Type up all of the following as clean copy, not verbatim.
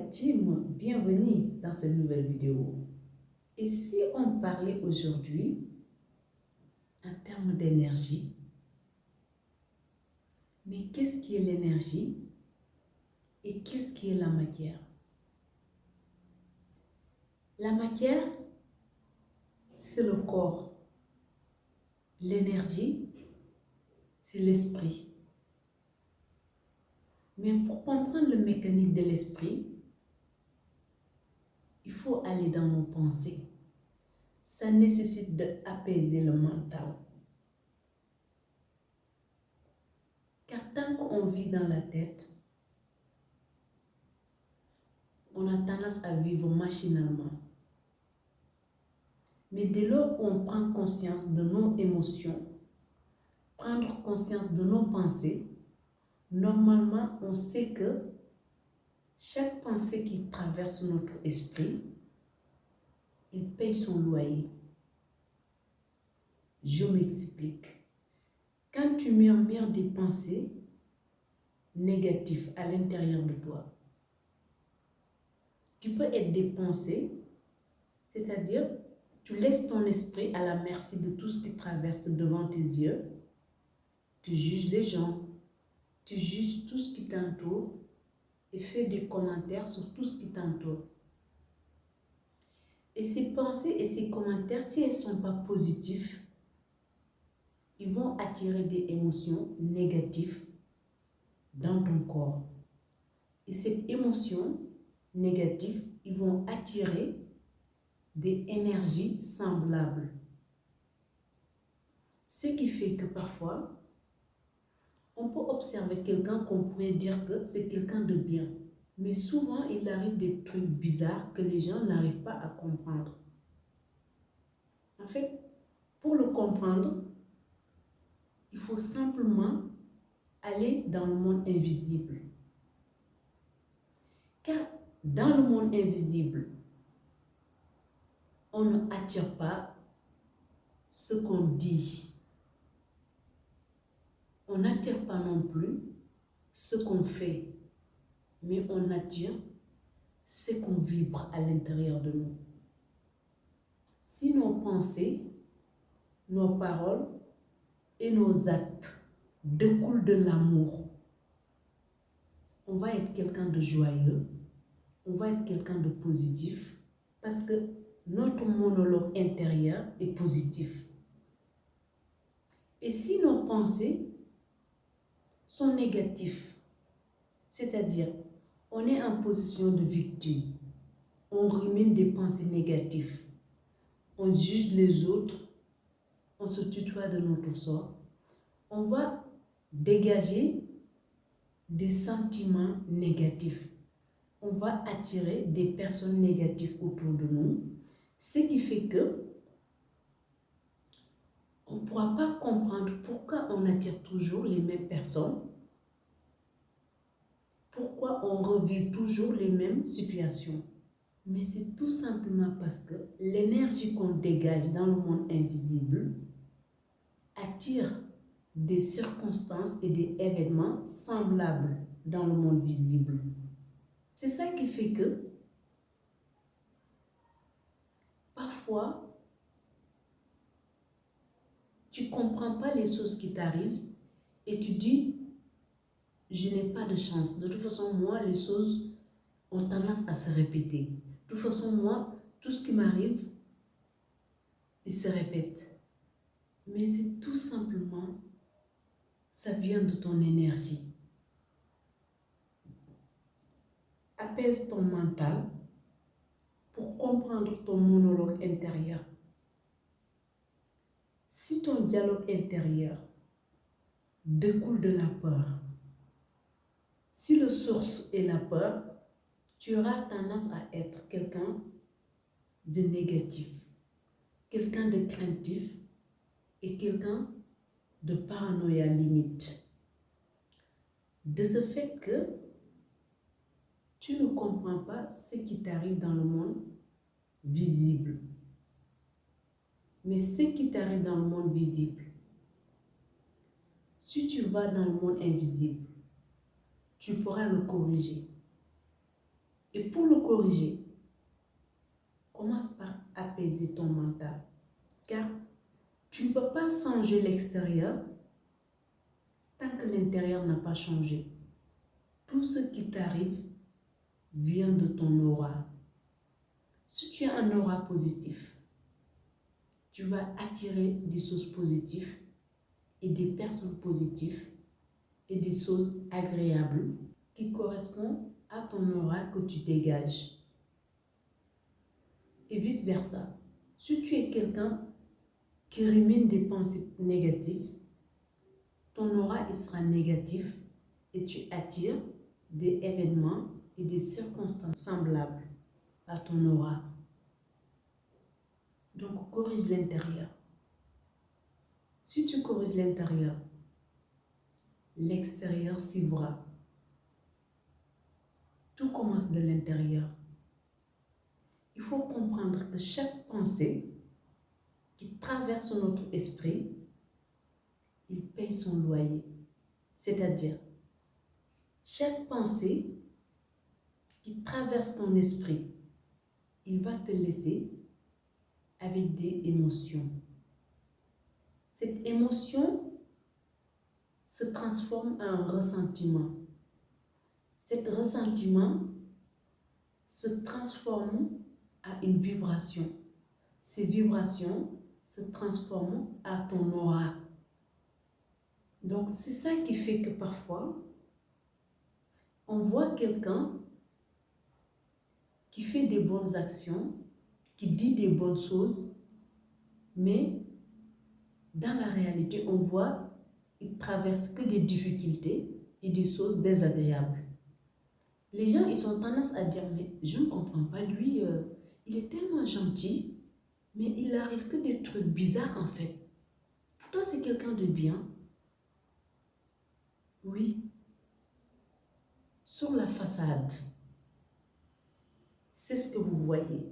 team, bienvenue dans cette nouvelle vidéo. Et si on parlait aujourd'hui en termes d'énergie, mais qu'est-ce qui est l'énergie et qu'est-ce qui est la matière? La matière, c'est le corps. L'énergie, c'est l'esprit. Mais pour comprendre le mécanisme de l'esprit, il faut aller dans nos pensées. Ça nécessite d'apaiser le mental. Car tant qu'on vit dans la tête, on a tendance à vivre machinalement. Mais dès lors où on prend conscience de nos émotions, prendre conscience de nos pensées, normalement, on sait que chaque pensée qui traverse notre esprit, il paye son loyer. Je m'explique. Quand tu murmures des pensées négatives à l'intérieur de toi, qui peut être des pensées, c'est-à-dire tu laisses ton esprit à la merci de tout ce qui traverse devant tes yeux, tu juges les gens, tu juges tout ce qui t'entoure et fais des commentaires sur tout ce qui t'entoure. Et ces pensées et ces commentaires, si elles ne sont pas positifs, ils vont attirer des émotions négatives dans ton corps. Et cette émotion négative, ils vont attirer des énergies semblables. Ce qui fait que parfois, on peut observer quelqu'un qu'on pourrait dire que c'est quelqu'un de bien. Mais souvent, il arrive des trucs bizarres que les gens n'arrivent pas à comprendre. En fait, pour le comprendre, il faut simplement aller dans le monde invisible. Car dans le monde invisible, on n'attire pas ce qu'on dit. On n'attire pas non plus ce qu'on fait, mais on attire ce qu'on vibre à l'intérieur de nous. Si nos pensées, nos paroles et nos actes découlent de l'amour, on va être quelqu'un de joyeux, on va être quelqu'un de positif, parce que notre monologue intérieur est positif. Et si nos pensées sont négatives, c'est-à-dire on est en position de victime, on rumine des pensées négatives, on juge les autres, on se tutoie de notre sort, on va dégager des sentiments négatifs. On va attirer des personnes négatives autour de nous, ce qui fait que on ne pourra pas comprendre pourquoi on attire toujours les mêmes personnes, pourquoi on revit toujours les mêmes situations. Mais c'est tout simplement parce que l'énergie qu'on dégage dans le monde invisible attire des circonstances et des événements semblables dans le monde visible. C'est ça qui fait que parfois, tu ne comprends pas les choses qui t'arrivent et tu dis, je n'ai pas de chance. De toute façon, moi, les choses ont tendance à se répéter. De toute façon, moi, tout ce qui m'arrive, il se répète. Mais c'est tout simplement, ça vient de ton énergie. Apaise ton mental pour comprendre ton monologue intérieur. Si ton dialogue intérieur découle de la peur, si le source est la peur, tu auras tendance à être quelqu'un de négatif, quelqu'un de craintif et quelqu'un de paranoïa limite. De ce fait que tu ne comprends pas ce qui t'arrive dans le monde visible. Mais ce qui t'arrive dans le monde visible, si tu vas dans le monde invisible, tu pourras le corriger. Et pour corriger, commence par apaiser ton mental. Car tu ne peux pas changer l'extérieur tant que l'intérieur n'a pas changé. Tout ce qui t'arrive vient de ton aura. Si tu as un aura positif, tu vas attirer des choses positives et des personnes positives et des choses agréables qui correspondent à ton aura que tu dégages. Et vice-versa. Si tu es quelqu'un qui rumine des pensées négatives, ton aura il sera négatif et tu attires des événements et des circonstances semblables à ton aura. Donc, corrige l'intérieur. Si tu corriges l'intérieur, l'extérieur suivra. Tout commence de l'intérieur. Il faut comprendre que chaque pensée qui traverse notre esprit, il paye son loyer. C'est-à-dire, chaque pensée qui traverse ton esprit, il va te laisser avec des émotions. Cette émotion se transforme en un ressentiment. Cet ressentiment se transforme à une vibration. Ces vibrations se transforment à ton aura. Donc, c'est ça qui fait que parfois, on voit quelqu'un qui fait des bonnes actions, qui dit des bonnes choses, mais dans la réalité, on voit qu'il traverse que des difficultés et des choses désagréables. Les gens, ils ont tendance à dire, mais je ne comprends pas, lui, il est tellement gentil, mais il n'arrive que des trucs bizarres en fait. Pourtant, c'est quelqu'un de bien. Oui, sur la façade, c'est ce que vous voyez.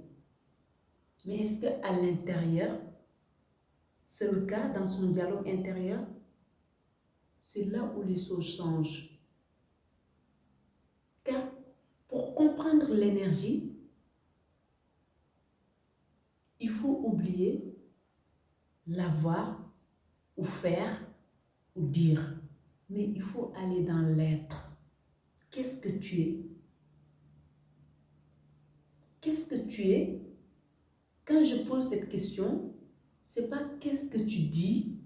Mais est-ce qu'à l'intérieur, c'est le cas dans son dialogue intérieur? C'est là où les choses changent. Car pour comprendre l'énergie, il faut oublier l'avoir ou faire ou dire. Mais il faut aller dans l'être. Qu'est-ce que tu es? Qu'est-ce que tu es? Quand je pose cette question, c'est pas qu'est-ce que tu dis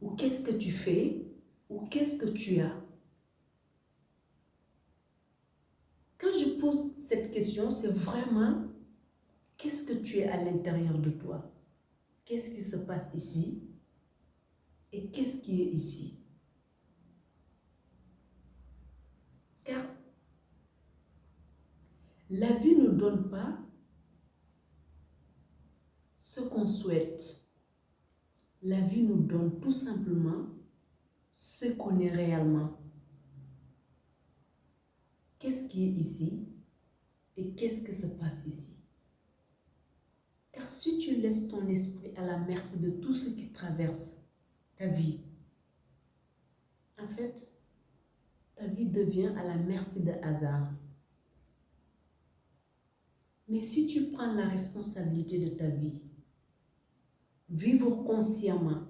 ou qu'est-ce que tu fais ou qu'est-ce que tu as. Quand je pose cette question, c'est vraiment qu'est-ce que tu es à l'intérieur de toi? Qu'est-ce qui se passe ici? Et qu'est-ce qui est ici? Car la vie ne donne pas ce qu'on souhaite. La vie nous donne tout simplement ce qu'on est réellement. Qu'est-ce qui est ici et qu'est-ce qui se passe ici? Car si tu laisses ton esprit à la merci de tout ce qui traverse ta vie, en fait, ta vie devient à la merci de hasard. Mais si tu prends la responsabilité de ta vie, vivre consciemment,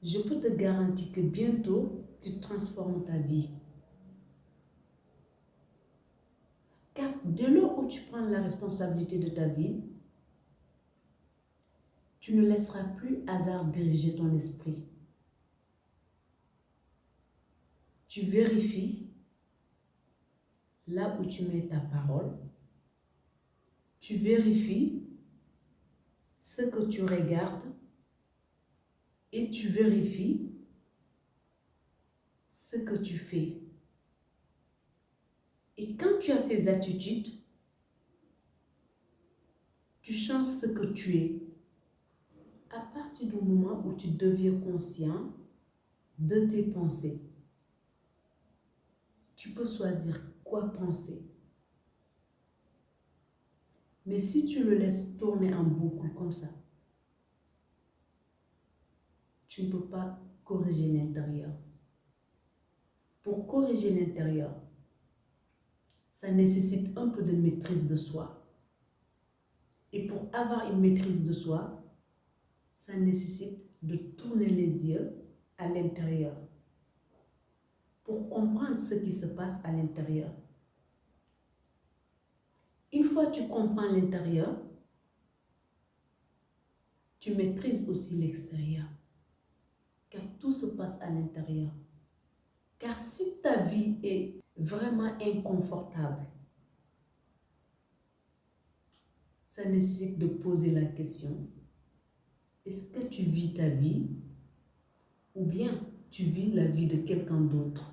je peux te garantir que bientôt, tu transformes ta vie. Car dès lors où tu prends la responsabilité de ta vie, tu ne laisseras plus hasard diriger ton esprit. Tu vérifies là où tu mets ta parole. Tu vérifies ce que tu regardes et tu vérifies ce que tu fais. Et quand tu as ces attitudes, tu changes ce que tu es. À partir du moment où tu deviens conscient de tes pensées, tu peux choisir quoi penser. Mais si tu le laisses tourner en boucle comme ça, tu ne peux pas corriger l'intérieur. Pour corriger l'intérieur, ça nécessite un peu de maîtrise de soi. Et pour avoir une maîtrise de soi, ça nécessite de tourner les yeux à l'intérieur pour comprendre ce qui se passe à l'intérieur. Une fois que tu comprends l'intérieur, tu maîtrises aussi l'extérieur. Car tout se passe à l'intérieur. Car si ta vie est vraiment inconfortable, ça nécessite de poser la question, est-ce que tu vis ta vie ou bien tu vis la vie de quelqu'un d'autre?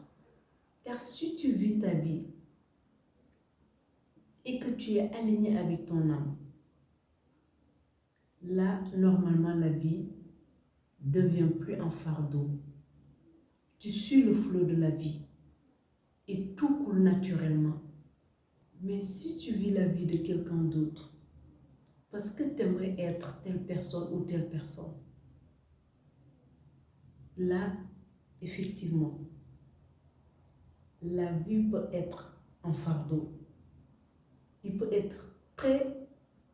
Car si tu vis ta vie et que tu es aligné avec ton âme, là, normalement, la vie devient plus un fardeau. Tu suis le flot de la vie et tout coule naturellement. Mais si tu vis la vie de quelqu'un d'autre, parce que tu aimerais être telle personne ou telle personne, là, effectivement, la vie peut être un fardeau. Il peut être très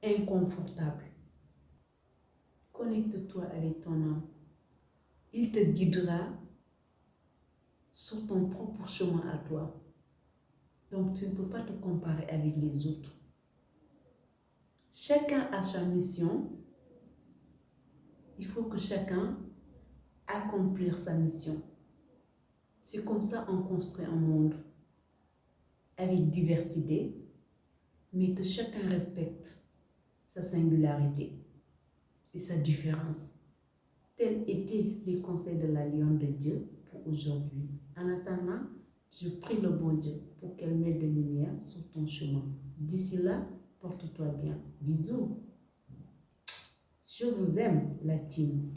inconfortable. Connecte-toi avec ton âme. Il te guidera sur ton propre chemin à toi. Donc, tu ne peux pas te comparer avec les autres. Chacun a sa mission. Il faut que chacun accomplisse sa mission. C'est comme ça qu'on construit un monde avec diversité, mais que chacun respecte sa singularité et sa différence. Tels étaient les conseils de la Lionne de Dieu pour aujourd'hui. En attendant, je prie le bon Dieu pour qu'elle mette de lumière sur ton chemin. D'ici là, porte-toi bien. Bisous. Je vous aime, la team.